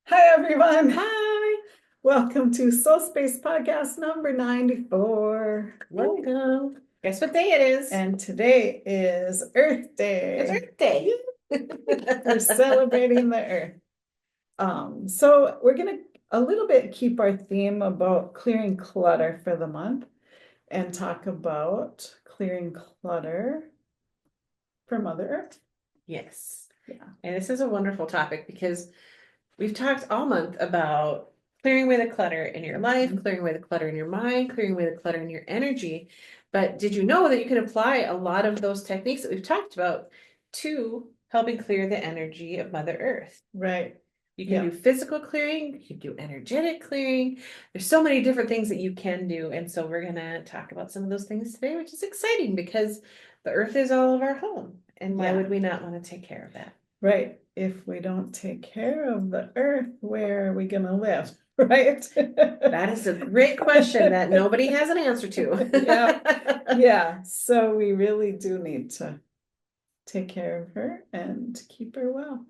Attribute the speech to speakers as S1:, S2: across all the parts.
S1: Hi, everyone.
S2: Hi,
S1: Welcome to SoulSpace podcast number 94.
S2: welcome. Guess what day it is?
S1: And today is Earth
S2: It's
S1: Day.
S2: Earth Day.
S1: We're celebrating the Earth. So we're going to a little bit keep our theme about clearing clutter for the month and talk about clearing clutter for Mother Earth.
S2: Yes.
S1: Yeah.
S2: And this is a wonderful topic because we've talked all month about clearing away the clutter in your life, clearing away the clutter in your mind, clearing away the clutter in your energy. But did you know that you can apply a lot of those techniques that we've talked about to helping clear the energy of Mother Earth?
S1: Right.
S2: You can
S1: Yeah.
S2: do physical clearing, you can do energetic clearing. There's so many different things that you can do. And so we're going to talk about some of those things today, which is exciting because the earth is all of our home. And why
S1: Yeah.
S2: would we not want to take care of that?
S1: Right. If we don't take care of the earth, where are we going to live? Right.
S2: That is a great question that nobody has an answer
S1: Yeah.
S2: to.
S1: Yeah. So we really do need to take care of her and keep her well.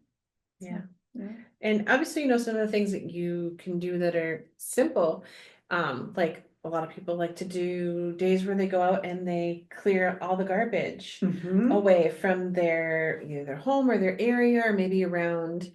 S2: Yeah.
S1: So, yeah.
S2: And obviously, some of the things that you can do that are simple, like a lot of people like to do days where they go out and they clear all the garbage
S1: Hmm.
S2: away from either their home or their area, or maybe around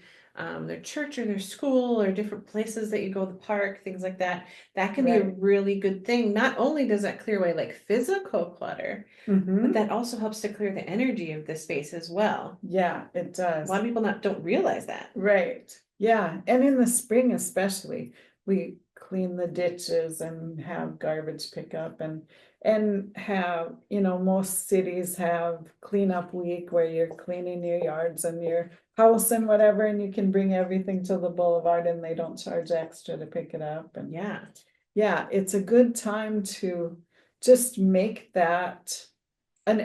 S2: their church or their school or different places that you go to the park, things like that. That can be a
S1: Right.
S2: really good thing. Not only does that clear away like physical clutter, but
S1: Hmm.
S2: that also helps to clear the energy of the space as well.
S1: Yeah, it
S2: A
S1: does.
S2: lot of people not don't realize that.
S1: Right. Yeah. And in the spring, especially, we clean the ditches and have garbage pickup and have, most cities have cleanup week where you're cleaning your yards and your house and whatever, and you can bring everything to the boulevard and they don't charge extra to pick it up. And
S2: Yeah.
S1: yeah, it's a good time to just make that an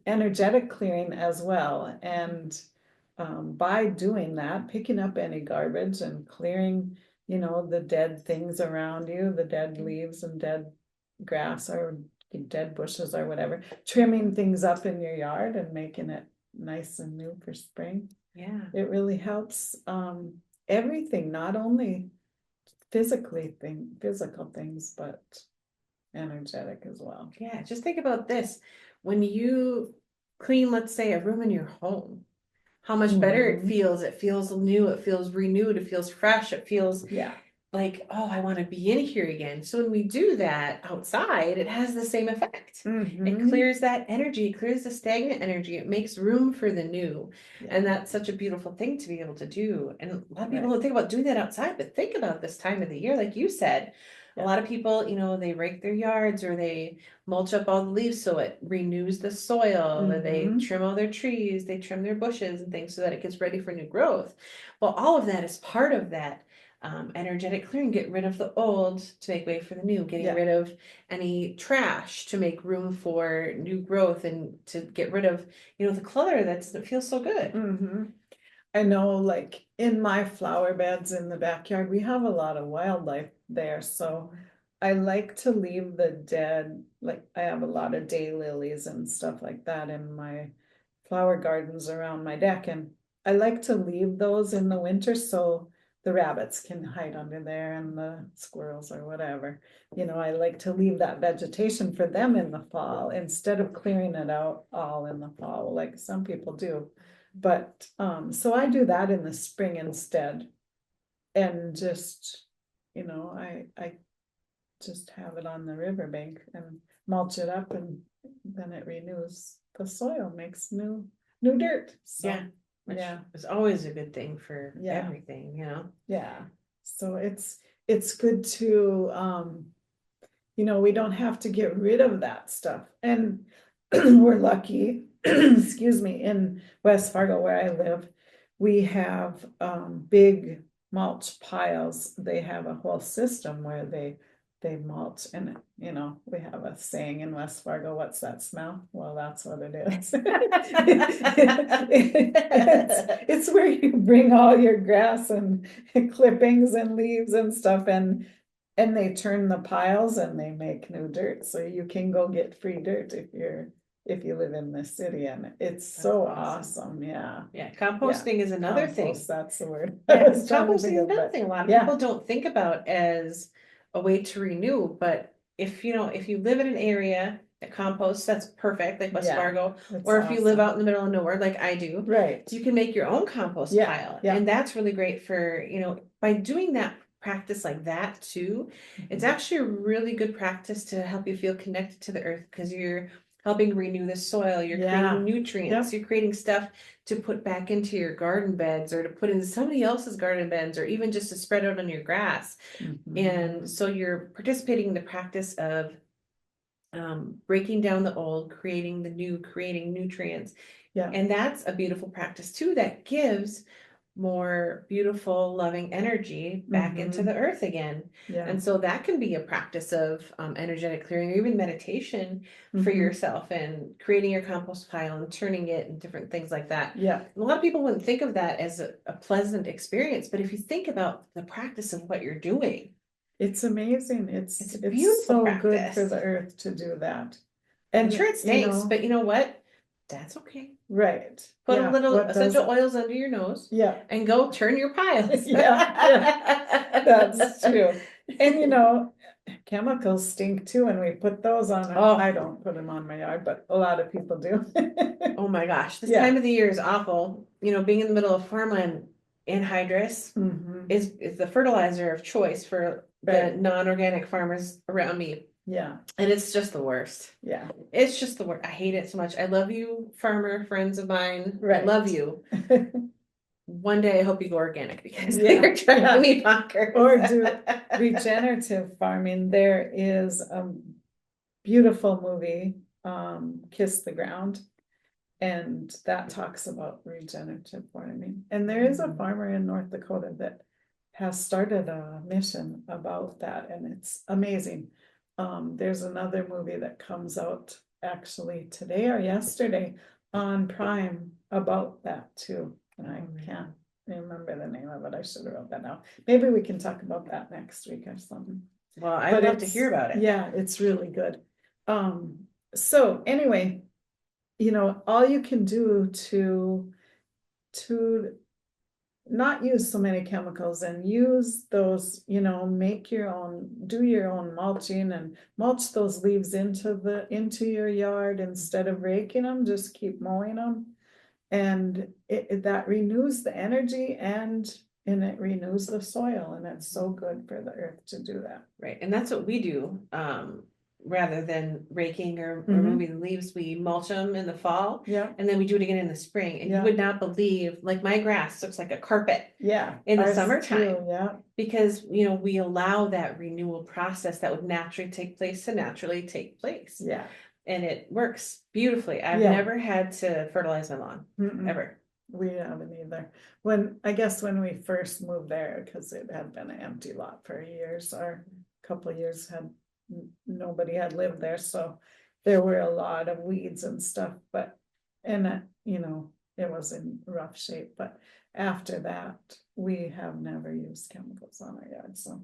S1: energetic clearing as well. And by doing that, picking up any garbage and clearing, the dead things around you, the dead leaves and dead grass or dead bushes or whatever, trimming things up in your yard and making it nice and new for spring.
S2: Yeah.
S1: It really helps everything, not only physical things, but energetic as well.
S2: Yeah, just think about this. When you clean, let's say, a room in your home, how much better it
S1: Mhm.
S2: feels. It feels new, it feels renewed, it feels fresh, it feels
S1: Yeah.
S2: like, oh, I want to be in here again. So when we do that outside, it has the same effect. It
S1: Hmm.
S2: clears that energy, it clears the stagnant energy, it makes room for the new.
S1: Yeah.
S2: And that's such a beautiful thing to be able to do. And a lot of people
S1: Right.
S2: don't think about doing that outside, but think about this time of the year, like you said. A
S1: Yeah.
S2: lot of people, they rake their yards or they mulch up all the leaves so it renews the soil, or they
S1: Hmm.
S2: trim all their trees, they trim their bushes and things so that it gets ready for new growth. Well, all of that is part of that energetic clearing, get rid of the old to make way for the new, getting
S1: Yeah.
S2: rid of any trash to make room for new growth and to get rid of, the clutter that doesn't feel so good.
S1: Hmm. I know, like in my flower beds in the backyard, we have a lot of wildlife there. So I like to leave the dead, like I have a lot of daylilies and stuff like that in my flower gardens around my deck. And I like to leave those in the winter so the rabbits can hide under there and the squirrels or whatever. I like to leave that vegetation for them in the fall instead of clearing it out all in the fall, like some people do. But so I do that in the spring instead. And just, I just have it on the riverbank and mulch it up and then it renews the soil, makes new dirt.
S2: Yeah,
S1: So
S2: which
S1: yeah,
S2: is always a good thing for
S1: yeah,
S2: everything.
S1: yeah. So it's good to we don't have to get rid of that stuff. And we're lucky, excuse me, in West Fargo where I live, we have big mulch piles. They have a whole system where they mulch and we have a saying in West Fargo, what's that smell? Well, that's what it is. It's where you bring all your grass and clippings and leaves and stuff and they turn the piles and they make new dirt. So you can go get free dirt if you're if you live in the city, and it's
S2: That's
S1: so
S2: awesome.
S1: awesome. Yeah.
S2: Yeah,
S1: Yeah.
S2: composting is another thing.
S1: Compost, that's the word. I
S2: Yeah,
S1: was trying to
S2: composting
S1: think
S2: is
S1: of,
S2: another
S1: but
S2: thing a lot of
S1: yeah.
S2: people don't think about as a way to renew, but if you know, if you live in an area that composts, that's perfect, like West
S1: Yeah,
S2: Fargo,
S1: it's
S2: or if you live
S1: awesome.
S2: out in the middle of nowhere, like I do,
S1: Right.
S2: you can make your own compost
S1: Yeah,
S2: pile.
S1: yeah.
S2: And that's really great for, you know, by doing that practice like that too, it's
S1: Mhm.
S2: actually a really good practice to help you feel connected to the earth because you're helping renew the soil, you're
S1: Yeah.
S2: creating nutrients,
S1: Yep.
S2: you're creating stuff to put back into your garden beds or to put in somebody else's garden beds or even just to spread out on your grass. And
S1: Mhm.
S2: so you're participating in the practice of breaking down the old, creating the new, creating nutrients.
S1: Yeah.
S2: And that's a beautiful practice too that gives more beautiful, loving energy back into the
S1: Mhm.
S2: earth again.
S1: Yeah.
S2: And so that can be a practice of energetic clearing or even meditation for
S1: Mhm.
S2: yourself and creating your compost pile and turning it and different things like that.
S1: Yeah.
S2: And a lot of people wouldn't think of that as a pleasant experience, but if you think about the practice of what you're doing,
S1: It's amazing.
S2: it's a
S1: It's
S2: beautiful
S1: so good for
S2: practice.
S1: the earth to do that.
S2: I'm sure
S1: And
S2: it stinks, but you know what? That's okay.
S1: right.
S2: Put a
S1: Yeah.
S2: little
S1: What does
S2: essential
S1: it?
S2: oils under your nose
S1: Yeah.
S2: and go turn your piles.
S1: Yeah. Yeah. That's true. And chemicals stink too, and we put those on. I
S2: Oh,
S1: don't put them on my yard, but a lot of people do.
S2: oh my gosh. This
S1: Yeah.
S2: time of the year is awful. You know, being in the middle of farmland, anhydrous
S1: Hmm.
S2: is the fertilizer of choice for the
S1: Right.
S2: non-organic farmers around me.
S1: Yeah.
S2: And it's just the worst.
S1: Yeah.
S2: It's just the worst. I hate it so much. I love you, farmer friends of mine. I
S1: Right.
S2: love you. One day I hope you go organic because
S1: Yeah.
S2: you're driving
S1: Yeah.
S2: me bonkers.
S1: Or do regenerative farming. There is a beautiful movie, Kiss the Ground, and that talks about regenerative farming. And there is a farmer in North Dakota that has started a mission about that, and it's amazing. There's another movie that comes out actually today or yesterday on Prime about that too. And I can't remember the name of it. I should have wrote that down. Maybe we can talk about that next week or something.
S2: Well, I'd
S1: But
S2: love to hear about it.
S1: yeah, it's really good. So anyway, all you can do to not use so many chemicals and use those, make your own, do your own mulching and mulch those leaves into your yard instead of raking them, just keep mowing them. And that renews the energy and it renews the soil, and it's so good for the earth to do that.
S2: Right. And that's what we do. Rather than raking or
S1: Mhm.
S2: removing the leaves, we mulch them in the fall
S1: Yeah,
S2: and then we do it again in the spring. And you
S1: Yeah.
S2: would not believe, like my grass looks like a carpet
S1: yeah.
S2: in the
S1: Ours
S2: summertime.
S1: too, yeah,
S2: Because, you know, we allow that renewal process that would naturally take place to naturally take place.
S1: yeah.
S2: And it works beautifully. I've
S1: Yeah.
S2: never had to fertilize my lawn,
S1: Mm-mm.
S2: ever.
S1: We haven't either. I guess when we first moved there, because it had been an empty lot for years, or a couple of years nobody had lived there, so there were a lot of weeds and stuff, and it was in rough shape, but after that, we have never used chemicals on our yard, so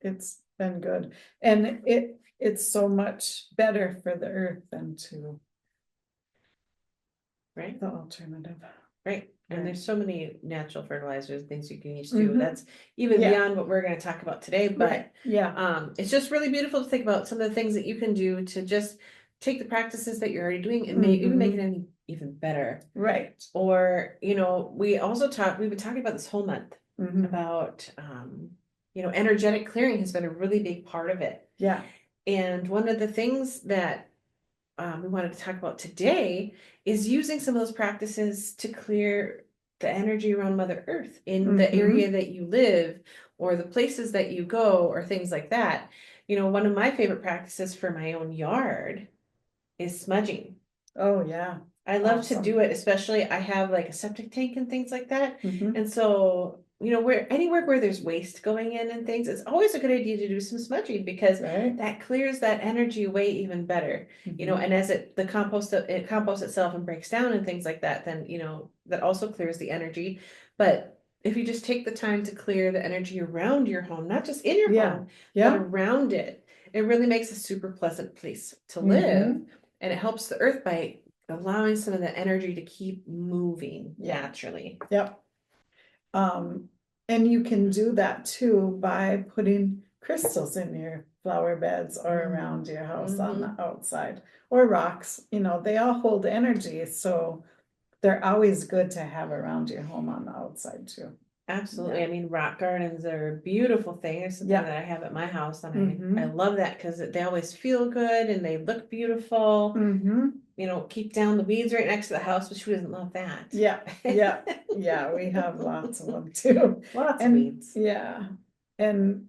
S1: it's been good. And it's so much better for the earth than
S2: Right.
S1: the alternative.
S2: Right. And
S1: Right.
S2: there's so many natural fertilizers, things you can use too.
S1: Mhm.
S2: That's even
S1: Yeah.
S2: beyond what we're going to talk about today. But
S1: Right. Yeah.
S2: it's just really beautiful to think about some of the things that you can do to just take the practices that you're already doing and even make it even better.
S1: Right.
S2: Or, we've been talking about this whole month
S1: Mhm.
S2: about, energetic clearing has been a really big part of it.
S1: Yeah.
S2: And one of the things that we wanted to talk about today is using some of those practices to clear the energy around Mother Earth in the area that you live or the places that you go or things like that. You know, one of my favorite practices for my own yard is smudging.
S1: Oh, yeah.
S2: I love to
S1: Awesome.
S2: do it, especially I have like a septic tank and things like that.
S1: Mhm.
S2: And so, anywhere where there's waste going in and things, it's always a good idea to do some smudging because
S1: Right.
S2: that clears that energy away even better.
S1: Mhm.
S2: And as it composts itself and breaks down and things like that, then that also clears the energy. But if you just take the time to clear the energy around your home, not just in your
S1: Yeah.
S2: home, but
S1: Yeah.
S2: around it, it really makes a super pleasant place to live.
S1: Mhm.
S2: and it helps the earth by allowing some of the energy to keep moving
S1: Yeah.
S2: naturally.
S1: Yep. And you can do that too by putting crystals in your flower beds or around your house on the outside, or rocks, they all hold energy, so they're always good to have around your home on the outside too.
S2: Absolutely.
S1: Yeah.
S2: I mean, rock gardens are a beautiful thing. It's something
S1: Yeah.
S2: that I have at my house, and
S1: Mhm.
S2: I love that because they always feel good and they look beautiful.
S1: Mm-hmm.
S2: Keep down the weeds right next to the house, but who doesn't love that?
S1: Yeah, yeah, yeah, we have lots of them too.
S2: Lots of
S1: And
S2: weeds.
S1: yeah, and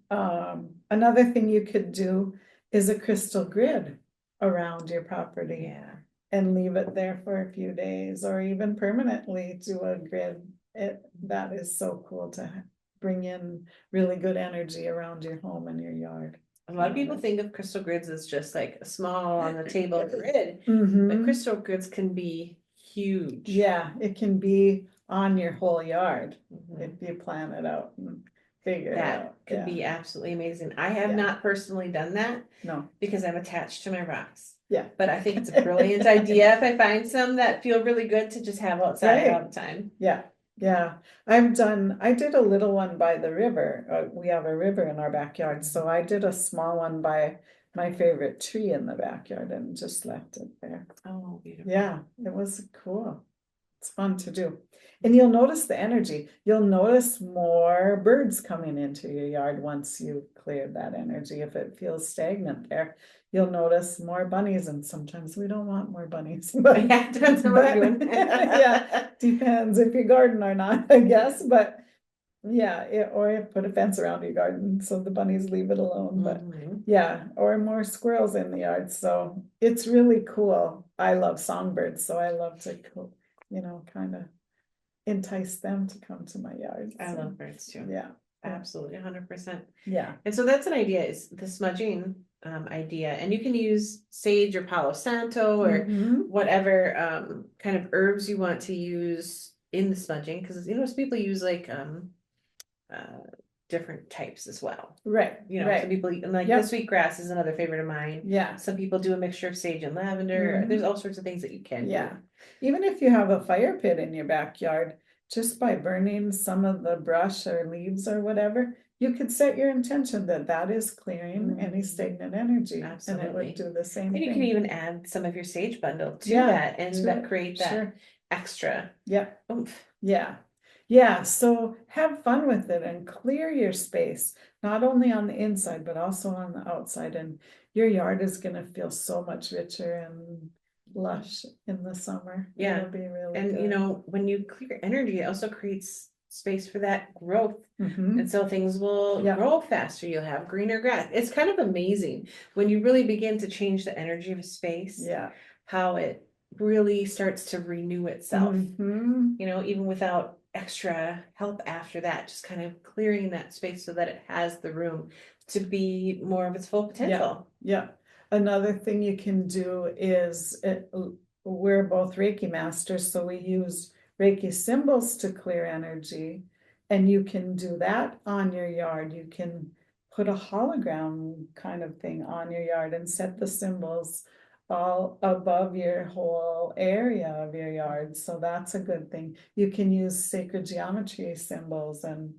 S1: another thing you could do is a crystal grid around your property
S2: Yeah.
S1: and leave it there for a few days, or even permanently do a grid. That is so cool to bring in really good energy around your home and your yard.
S2: A lot of people think of crystal grids as just like a small on the table grid, but
S1: Mhm.
S2: crystal grids can be huge.
S1: Yeah, it can be on your whole yard
S2: Mhm.
S1: if you plan it out and figure it
S2: That
S1: out.
S2: could
S1: Yeah.
S2: be absolutely amazing. I have
S1: Yeah.
S2: not personally done that
S1: No,
S2: because I'm attached to my rocks.
S1: yeah,
S2: But I think it's a brilliant idea if I find some that feel really good to just have outside all
S1: right.
S2: the time.
S1: Yeah, yeah. I did a little one by the river. We have a river in our backyard, so I did a small one by my favorite tree in the backyard and just left it there.
S2: Oh, beautiful.
S1: Yeah, it was cool. It's fun to do. And you'll notice the energy. You'll notice more birds coming into your yard once you've cleared that energy. If it feels stagnant there, you'll notice more bunnies, and sometimes we don't want more bunnies. But,
S2: Yeah, depends on what you're doing.
S1: yeah, depends if you garden or not, I guess. But yeah, or you put a fence around your garden so the bunnies leave it alone. But
S2: Mhm.
S1: yeah, or more squirrels in the yard. So it's really cool. I love songbirds, so I love to, kind of entice them to come to my yard.
S2: I
S1: So,
S2: love birds too.
S1: yeah,
S2: Absolutely, 100%.
S1: yeah.
S2: And so that's an idea, is the smudging idea. And you can use sage or Palo Santo or
S1: Mhm.
S2: whatever kind of herbs you want to use in the smudging, because some people use like uh different types as well.
S1: Right,
S2: Some
S1: right.
S2: people like
S1: Yep.
S2: the sweetgrass is another favorite of mine.
S1: Yeah.
S2: Some people do a mixture of sage and lavender.
S1: Mhm.
S2: There's all sorts of things that you can
S1: Yeah.
S2: do.
S1: Even if you have a fire pit in your backyard, just by burning some of the brush or leaves or whatever, you could set your intention that that is clearing any stagnant energy, and it
S2: Absolutely.
S1: would do the same
S2: And you can
S1: thing.
S2: even add some of your sage bundle to
S1: Yeah,
S2: that and
S1: to
S2: that
S1: it,
S2: create that
S1: sure.
S2: extra
S1: Yeah,
S2: oomph.
S1: yeah, yeah. So have fun with it and clear your space, not only on the inside, but also on the outside. And your yard is gonna feel so much richer and lush in the summer.
S2: Yeah.
S1: It'll be really
S2: And
S1: good.
S2: when you clear energy, it also creates space for that growth.
S1: Mhm.
S2: And so things will
S1: Yeah.
S2: grow faster. You'll have greener grass. It's kind of amazing when you really begin to change the energy of a space,
S1: Yeah.
S2: how it really starts to renew itself.
S1: Mhm.
S2: Even without extra help after that, just kind of clearing that space so that it has the room to be more of its full potential.
S1: Yeah. Another thing you can do is we're both Reiki masters, so we use Reiki symbols to clear energy. And you can do that on your yard. You can put a hologram kind of thing on your yard and set the symbols all above your whole area of your yard. So that's a good thing. You can use sacred geometry symbols and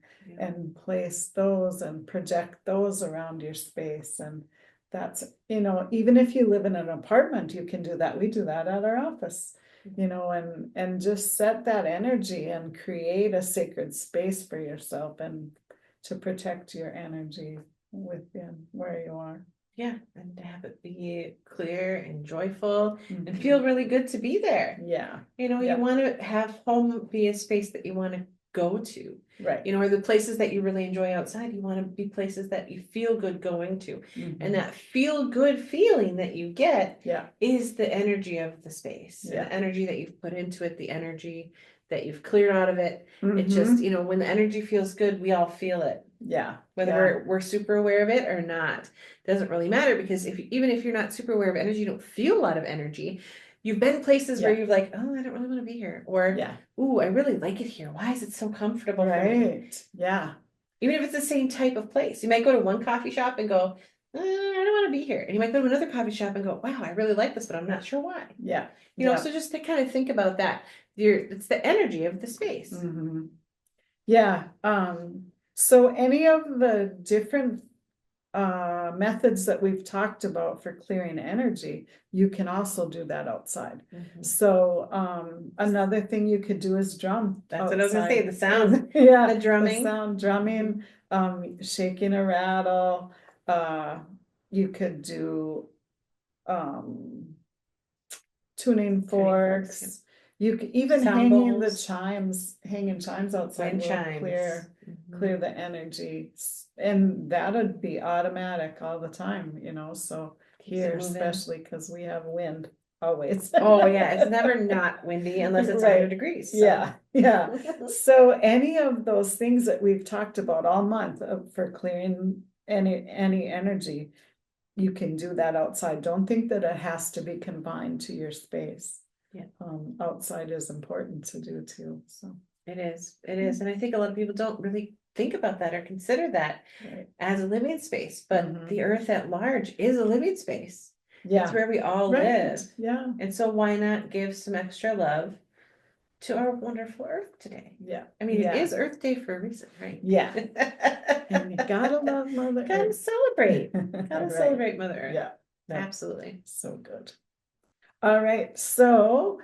S1: place those and project those around your space. And that's, even if you live in an apartment, you can do that. We do that at our office, and just set that energy and create a sacred space for yourself and to protect your energy within where you are.
S2: Yeah, and to have it be clear and joyful and
S1: Mhm.
S2: feel really good to be there.
S1: Yeah,
S2: You
S1: Yeah.
S2: want to have home be a space that you want to go to.
S1: right.
S2: Or the places that you really enjoy outside, you want to be places that you feel good going to.
S1: Mhm.
S2: And that feel good feeling that you get
S1: Yeah,
S2: is the energy of the space. And
S1: Yeah.
S2: the energy that you've put into it, the energy that you've cleared out of it. It
S1: Mhm.
S2: just, when the energy feels good, we all feel it.
S1: Yeah,
S2: Whether
S1: yeah.
S2: we're super aware of it or not, doesn't really matter, because even if you're not super aware of energy, you don't feel a lot of energy. You've been places where
S1: Yeah.
S2: you've like, oh, I don't really want to be here, or
S1: Yeah,
S2: ooh, I really like it here. Why is it so comfortable for me?
S1: right. Yeah,
S2: Even if it's the same type of place, you might go to one coffee shop and go, I don't want to be here. And you might go to another coffee shop and go, wow, I really like this, but I'm not sure why.
S1: Yeah.
S2: You know,
S1: Yeah.
S2: so just to kind of think about that. It's the energy of the space.
S1: Mhm. Yeah. So any of the different methods that we've talked about for clearing energy, you can also do that outside.
S2: Mhm.
S1: So another thing you could do is drum.
S2: That's what I was gonna say,
S1: outside.
S2: the sound,
S1: Yeah,
S2: the drumming.
S1: sound, drumming, shaking a rattle. You could do tuning
S2: forks,
S1: forks. You could even
S2: Sound
S1: hanging the
S2: bowls.
S1: hanging chimes outside
S2: Wind
S1: will
S2: chimes.
S1: clear the energy. And that'd be automatic all the time, so
S2: Keeps it
S1: here,
S2: moving.
S1: especially because we have wind always.
S2: Oh, yeah, it's never not windy unless it's 100 degrees. So.
S1: Yeah. So any of those things that we've talked about all month for clearing any energy, you can do that outside. Don't think that it has to be confined to your space.
S2: Yeah.
S1: Outside is important to do too, so.
S2: It is. And I think a lot of people don't really think about that or consider that
S1: Right.
S2: as a living space, but
S1: Mhm.
S2: the earth at large is a living space.
S1: Yeah.
S2: It's where we all
S1: Right.
S2: live.
S1: Yeah.
S2: And so why not give some extra love to our wonderful earth today?
S1: Yeah.
S2: I mean,
S1: Yeah.
S2: it is Earth Day for a reason, right?
S1: Yeah. And you gotta love Mother
S2: Gotta
S1: Earth.
S2: celebrate. Gotta
S1: Right.
S2: celebrate Mother Earth.
S1: Yeah.
S2: Absolutely.
S1: So good. All right, so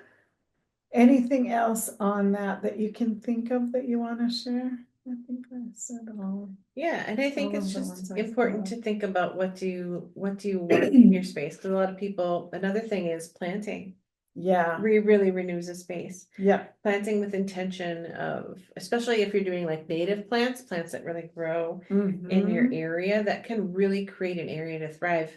S1: anything else on that you can think of that you want to share? I think I said all.
S2: Yeah, and I think
S1: All
S2: it's
S1: of the
S2: just
S1: ones I
S2: important
S1: thought
S2: to
S1: of.
S2: think about what do you want in your space, because a lot of people, another thing is planting.
S1: Yeah,
S2: Really renews a space.
S1: yeah.
S2: Planting with intention of, especially if you're doing like native plants that really grow in your
S1: Mhm.
S2: area, that can really create an area to thrive,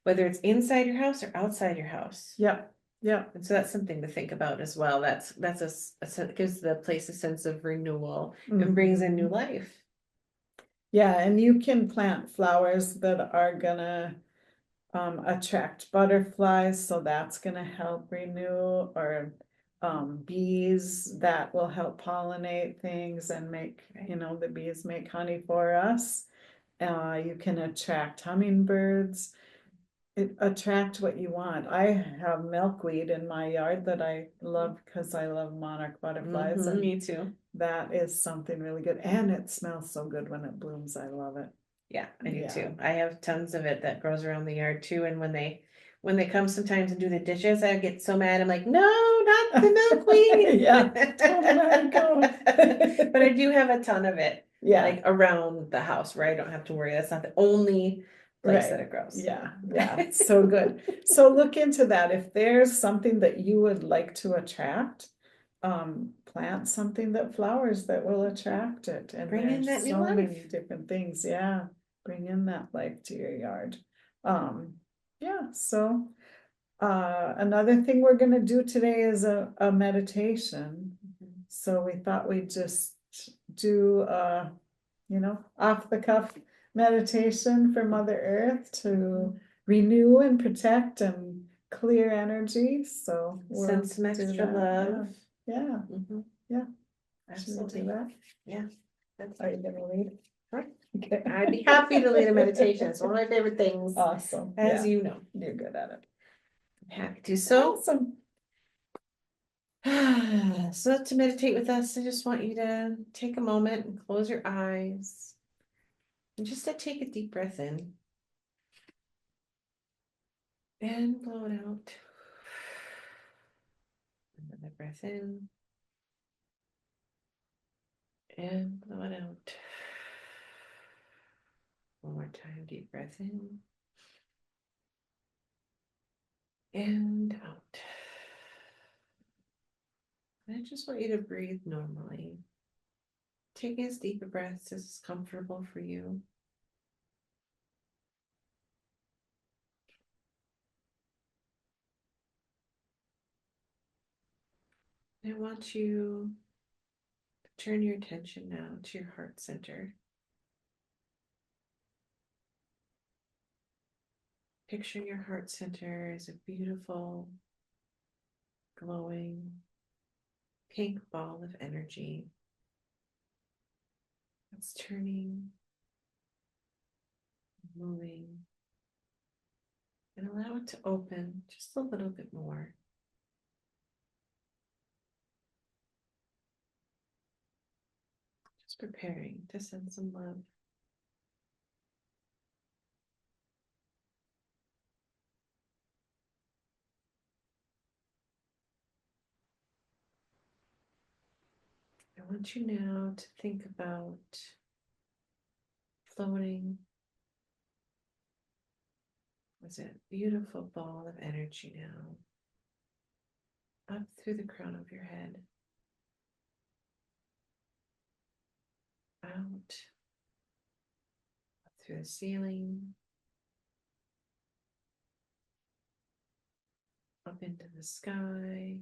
S2: whether it's inside your house or outside your house.
S1: Yeah, yeah.
S2: And so that's something to think about as well. Gives the place a sense of renewal and brings in new
S1: Mhm.
S2: life.
S1: Yeah, and you can plant flowers that are gonna attract butterflies, so that's gonna help renew, or bees that will help pollinate things and make, the bees make honey for us. You can attract hummingbirds. Attract what you want. I have milkweed in my yard that I love because I love monarch butterflies, and
S2: Me too.
S1: that is something really good. And it smells so good when it blooms. I love it.
S2: Yeah, I do
S1: Yeah.
S2: too. I have tons of it that grows around the yard too. And when they come sometimes and do the dishes, I get so mad. I'm like, no, not the milkweed.
S1: Yeah, totally let it go.
S2: But I do have a ton of it,
S1: Yeah,
S2: like around the house where I don't have to worry. That's not the only place that
S1: right.
S2: it grows.
S1: Yeah, so good. So look into that. If there's something that you would like to attract, plant something that flowers that will attract it. And
S2: Bring in that
S1: there's
S2: new
S1: so many
S2: life.
S1: different things. Yeah, bring in that life to your yard. Yeah, so another thing we're gonna do today is a meditation.
S2: Mhm.
S1: So we thought we'd just do off the cuff meditation for Mother Earth to renew and protect and clear energy. So we'll
S2: Send some
S1: do
S2: extra
S1: that.
S2: love.
S1: Yeah,
S2: Mhm.
S1: yeah. Should we
S2: Absolutely.
S1: do that?
S2: Yeah.
S1: Are you gonna lead?
S2: Sure.
S1: Okay.
S2: I'd be happy to lead a meditation. It's one of my favorite things,
S1: Awesome.
S2: as
S1: Yeah,
S2: you know.
S1: you're good at it.
S2: I'm happy to. So,
S1: Awesome.
S2: so to meditate with us, I just want you to take a moment and close your eyes and just to take a deep breath in and blow it out. Another breath in and blow it out. One more time, deep breath in and out. I just want you to breathe normally, taking as deep a breaths as is comfortable for you. I want you to turn your attention now to your heart center. Picturing your heart center as a beautiful, glowing, pink ball of energy that's turning, moving, and allow it to open just a little bit more. Just preparing to send some love. I want you now to think about floating as a beautiful ball of energy now up through the crown of your head, out up through the ceiling, up into the sky,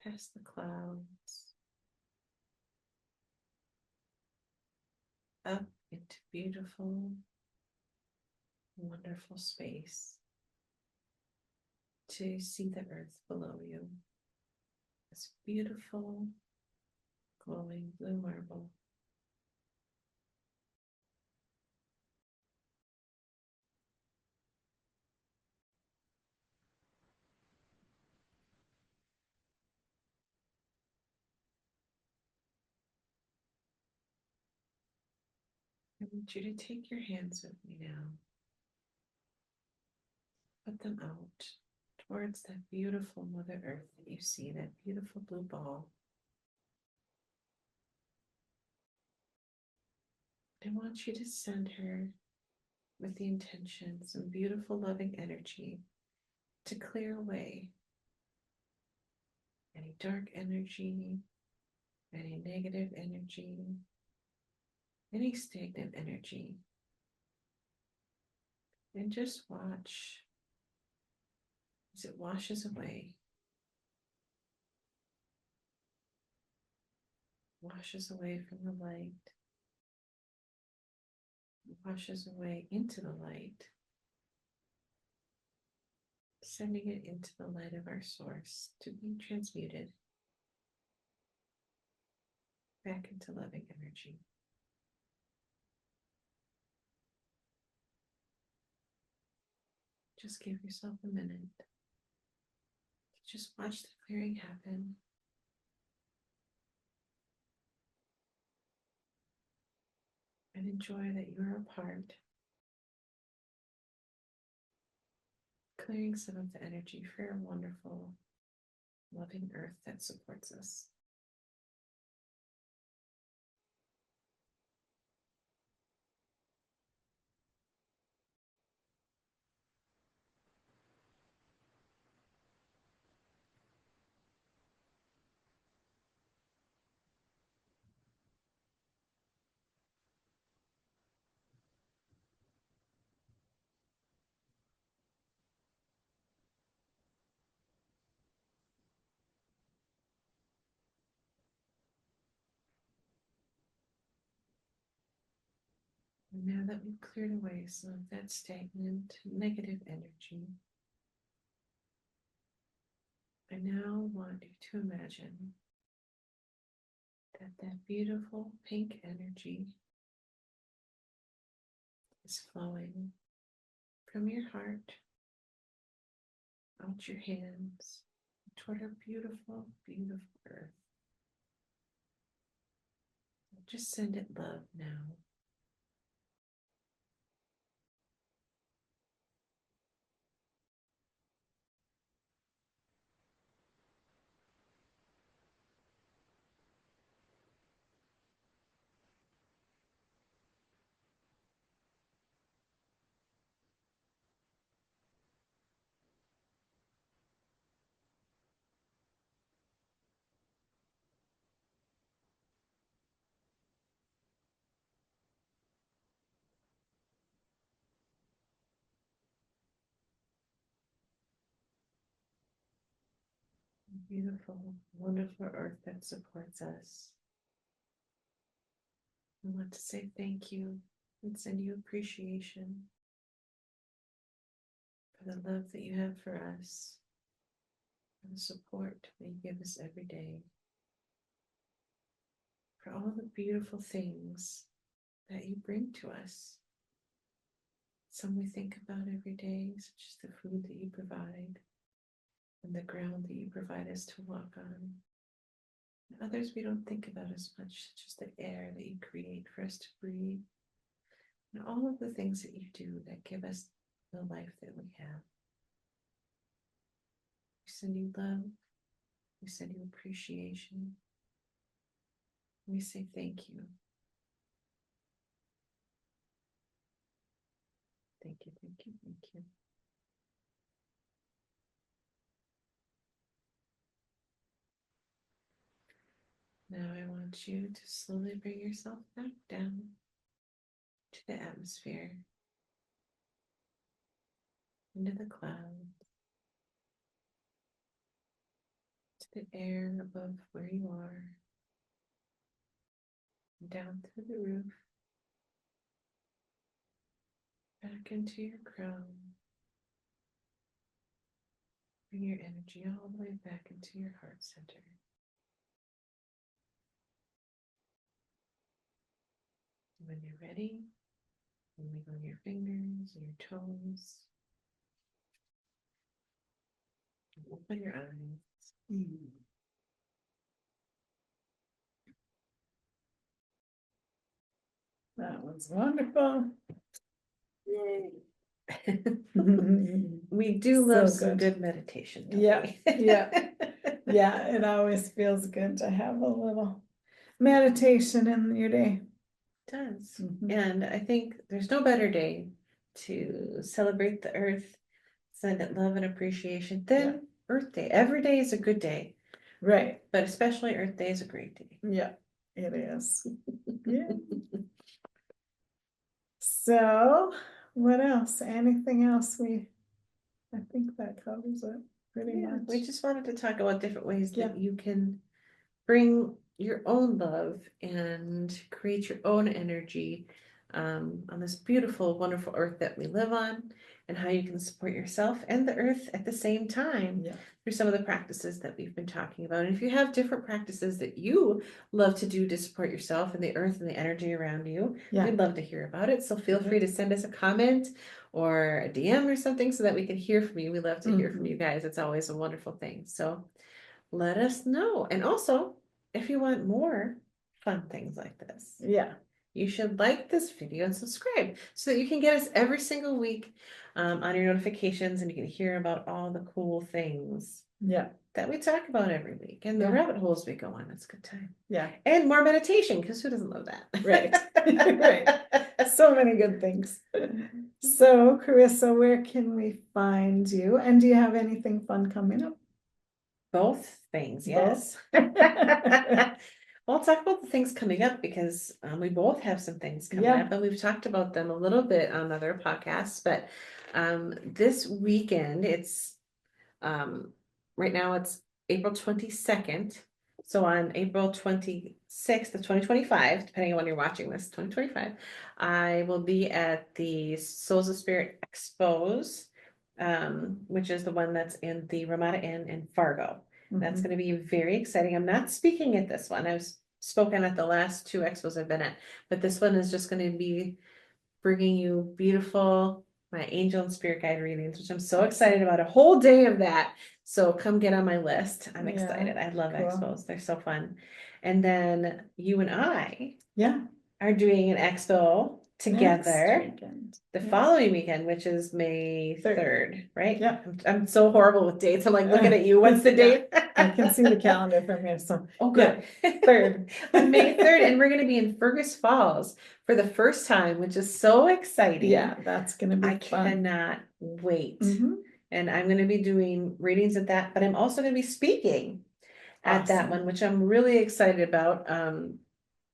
S2: past the clouds, up into beautiful, wonderful space to see the earth below you. This beautiful, glowing blue marble. I want you to take your hands with me now. Put them out towards that beautiful Mother Earth that you see, that beautiful blue ball. I want you to send her with the intention, some beautiful loving energy to clear away any dark energy, any negative energy, any stagnant energy. And just watch as it washes away. Washes away from the light. Washes away into the light. Sending it into the light of our source to be transmuted back into loving energy. Just give yourself a minute. Just watch the clearing happen. And enjoy that you're a part, clearing some of the energy for a wonderful, loving earth that supports us. And now that we've cleared away some of that stagnant, negative energy, I now want you to imagine that that beautiful pink energy is flowing from your heart out your hands toward our beautiful, beautiful earth. Just send it love now. Beautiful, wonderful earth that supports us. I want to say thank you and send you appreciation for the love that you have for us and the support that you give us every day, for all the beautiful things that you bring to us. Some we think about every day, such as the food that you provide and the ground that you provide us to walk on. And others we don't think about as much, such as the air that you create for us to breathe. And all of the things that you do that give us the life that we have. We send you love. We send you appreciation. We say thank you. Thank you, thank you, thank you. Now I want you to slowly bring yourself back down to the atmosphere, into the clouds, to the air above where you are, down to the roof, back into your crown. Bring your energy all the way back into your heart center. When you're ready, wiggle your fingers, your toes. Open your eyes.
S1: That was wonderful.
S2: Yay. We do love some good meditation.
S1: Yeah, yeah. Yeah, it always feels good to have a little meditation in your day.
S2: It does.
S1: Mhm.
S2: And I think there's no better day to celebrate the earth, send it love and appreciation than Earth Day. Every day is a good day.
S1: Right.
S2: But especially Earth Day is a great day.
S1: Yeah, it is. Yeah. So, what else? Anything else I think that covers it pretty much.
S2: We just wanted to talk about different ways
S1: Yeah.
S2: that you can bring your own love and create your own energy on this beautiful, wonderful earth that we live on, and how you can support yourself and the earth at the same time through some of the practices that we've been talking about. And if you have different practices that you love to do to support yourself and the earth and the energy around you, we'd love to hear about it. So feel free to send us a comment or a DM or something so that we can hear from you. We love to hear from you guys. It's always a wonderful thing. So let us know. And also, if you want more fun things like this, you should like this video and subscribe so that you can get us every single week on your notifications, and you can hear about all the cool things that we talk about every week, and the rabbit holes we go on. It's a good time. And more meditation, because who doesn't love that?
S1: Right. Right. So many good things. So, Carissa, where can we find you? And do you have anything fun coming up?
S2: Both things, yes. Well, I'll talk about the things coming up because we both have some things coming up, and we've talked about them a little bit on other podcasts. But this weekend, it's right now it's April 22nd. So on April 26th of 2025, depending on when you're watching this, 2025, I will be at the Souls of Spirit Expos, which is the one that's in the Ramada Inn in Fargo. That's going to be very exciting. I'm not speaking at this one. I've spoken at the last two expos I've been at, but this one is just going to be bringing you beautiful, my angel and spirit guide readings, which I'm so excited about. A whole day of that. So come get on my list. I'm excited. I love expos. They're so fun. And then you and I are doing an expo together the following weekend, which is May 3rd, right?
S1: Yeah.
S2: I'm so horrible with dates. I'm like looking at you. What's the date?
S1: I can see the calendar from here. So,
S2: good.
S1: 3rd.
S2: On May 3rd, and we're going to be in Fergus Falls for the first time, which is so exciting.
S1: Yeah, that's going to be fun.
S2: I cannot wait. And I'm going to be doing readings at that, but I'm also going to be speaking at that one, which I'm really excited about.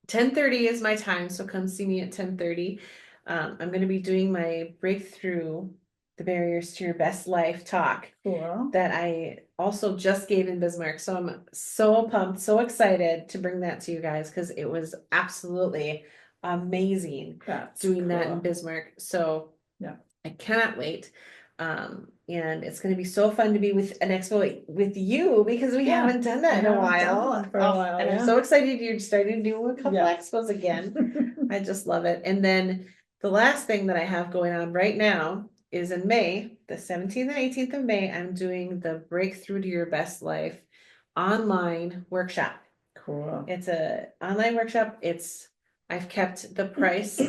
S2: 10:30 is my time, so come see me at 10:30. I'm going to be doing my breakthrough the barriers to your best life talk that I also just gave in Bismarck. So I'm so pumped, so excited to bring that to you guys, because it was absolutely amazing doing that in Bismarck. So I cannot wait. And it's going to be so fun to be with an expo with you, because we haven't done that in a while. And I'm so excited you're starting to do a couple expos again. I just love it. And then the last thing that I have going on right now is in May, the 17th and 18th of May, I'm doing the Breakthrough to Your Best Life online workshop.
S1: Cool.
S2: It's a online workshop. I've kept the price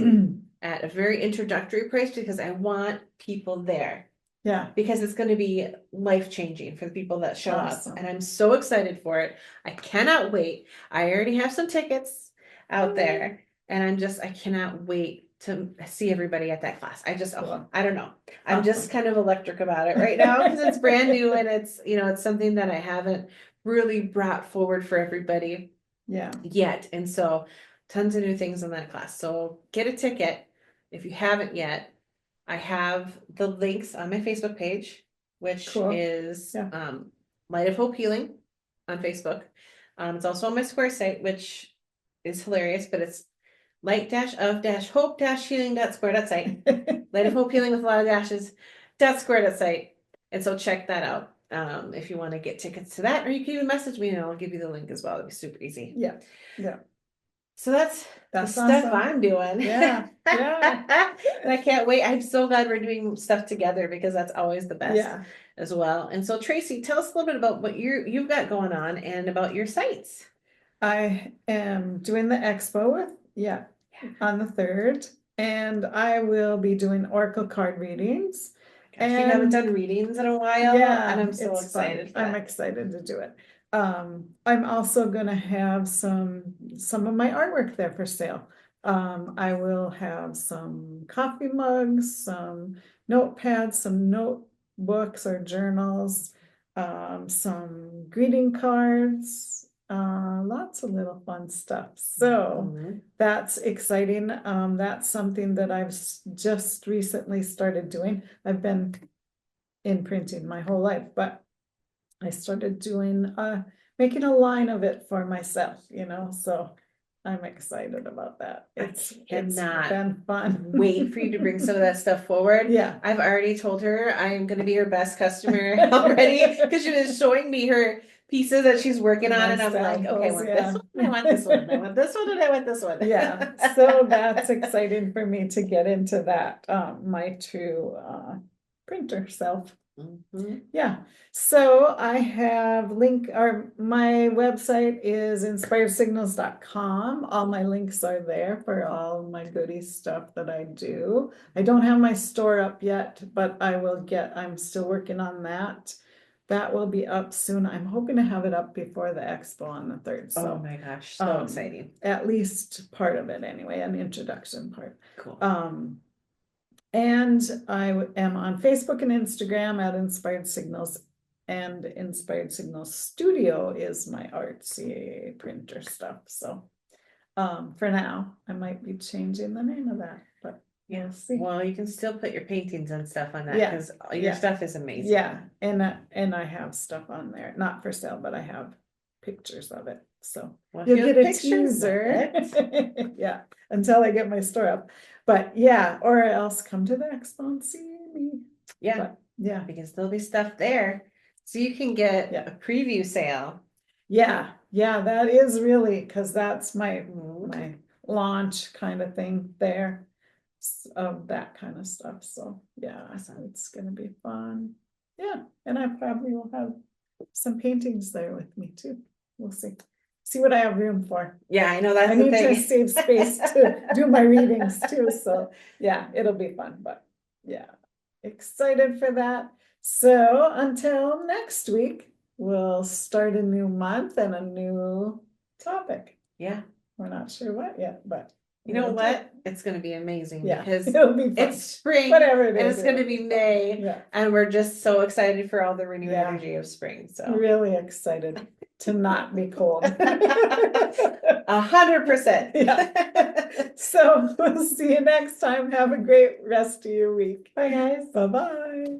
S2: at a very introductory price because I want people there.
S1: Yeah.
S2: Because it's going to be life-changing for the people that show
S1: Awesome.
S2: up. And I'm so excited for it. I cannot wait. I already have some tickets out there. And I cannot wait to see everybody at that class.
S1: Cool.
S2: I don't know. I'm just
S1: Awesome.
S2: kind of electric about it right now because it's brand new and it's something that I haven't really brought forward for everybody
S1: Yeah.
S2: yet. And so tons of new things in that class. So get a ticket if you haven't yet. I have the links on my Facebook page, which
S1: Cool.
S2: is
S1: Yeah.
S2: Light of Hope Healing on Facebook. It's also on my Square site, which is hilarious, but it's light-of-hope-healing.square.site. Light of Hope Healing with a lot of dashes, .square.site. And so check that out if you want to get tickets to that, or you can even message me and I'll give you the link as well. It'll be super easy.
S1: Yeah. Yeah.
S2: So that's the stuff
S1: awesome.
S2: I'm doing.
S1: Yeah. Yeah.
S2: And I can't wait. I'm so glad we're doing stuff together because that's always the best
S1: Yeah.
S2: as well. And so Tracy, tell us a little bit about what you've got going on and about your sites.
S1: I am doing the expo on the 3rd, and I will be doing oracle card readings.
S2: Gosh, you haven't done readings in a while, and I'm so excited for
S1: I'm
S2: that.
S1: excited to do it. I'm also gonna have some of my artwork there for sale. I will have some coffee mugs, some notepads, some notebooks or journals, some greeting cards, lots of little fun stuff. So
S2: Mhm.
S1: that's exciting. That's something that I've just recently started doing. I've been in printing my whole life, but I started doing making a line of it for myself, so I'm excited about that. It's
S2: cannot
S1: been fun.
S2: Wait for you to bring some of that stuff forward.
S1: Yeah.
S2: I've already told her I am going to be her best customer already because she was showing me her pieces that she's working on, and I'm like, okay, I want this one, I want this one, I want this one, and I want this one.
S1: Yeah, so that's exciting for me to get into that, my true printer self.
S2: Mhm.
S1: Yeah, so I have my website is inspiredsignals.com. All my links are there for all my goodie stuff that I do. I don't have my store up yet, but I'm still working on that. That will be up soon. I'm hoping to have it up before the expo on the 3rd.
S2: Oh
S1: So
S2: my gosh, so exciting.
S1: at least part of it anyway, an introduction part.
S2: Cool.
S1: And I am on Facebook and Instagram at Inspired Signals, and Inspired Signals Studio is my artsy printer stuff. So for now, I might be changing the name of that, but
S2: Yeah.
S1: see.
S2: Well, you can still put your paintings and stuff on that
S1: Yeah.
S2: because your stuff is amazing.
S1: Yeah, and I have stuff on there, not for sale, but I have pictures of it. So
S2: Well,
S1: you'll
S2: if you
S1: get
S2: have
S1: a
S2: pictures of
S1: teaser. Yeah, until I get my store up. But yeah, or else come to the expo and see me.
S2: Yeah,
S1: But yeah,
S2: because there'll be stuff there. So you can get
S1: Yeah.
S2: a preview sale.
S1: yeah, that is really, because that's my launch kind of thing there of that kind of stuff. So yeah,
S2: Awesome.
S1: it's gonna be fun. Yeah, and I probably will have some paintings there with me too. We'll see what I have room for.
S2: Yeah, I know that's
S1: I
S2: the
S1: need
S2: thing.
S1: to save space to do my readings too. So yeah, it'll be fun, but yeah, excited for that. So until next week, we'll start a new month and a new topic.
S2: Yeah.
S1: We're not sure what yet, but
S2: you know what? It's going to be amazing because
S1: it'll be fun.
S2: it's spring,
S1: Whatever it is,
S2: and it's going to be May, and we're just so excited for all the renewed energy of spring. So
S1: really excited to not be cold.
S2: 100%.
S1: Yeah. So we'll see you next time. Have a great rest of your week.
S2: Bye, guys.
S1: Bye-bye.